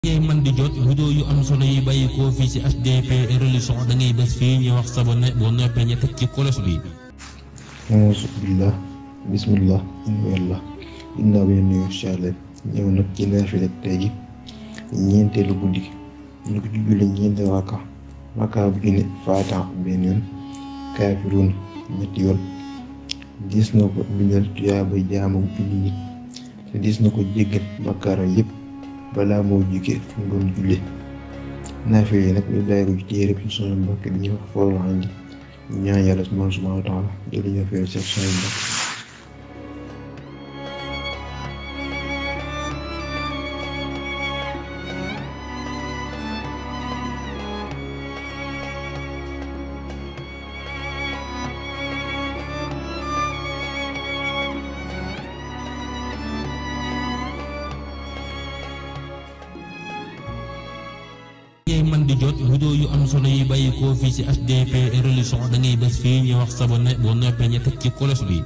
ngay man di jot vidéo yu am solo yi bàyyi ko fii ci HDP religion da ngay bés fii ñu wax sabone boo noppee ñu teg ci kolos bi. auzu billah bismillah inna ginnaaw bi nuyu charle ñëw nag ci naafila tey gi ñeenteelu guddi ñu ko ci julli ñeenti raka bu ci ne faatiha benn yoon kaafiruun ñetti yoon dis na ko bindal tuyaaba jaamu julli ñi te dis na ko jéggal bakkaara yépp balaa moo jóge fu mu doon julli. naafila yi nag ñu bàyyi ko ci téere bi suñu mbokk di ñuy wax foolu andi ñaan yàlla subhaanahu wa taala jëli ñoo fee ci suñu mbokk. ngay man di jot vidéo yu am solo yi bàyyi ko fii ci HDP religion da ngay bés fii ñu wax sabone boo noppee ñu teg ci kolos bi.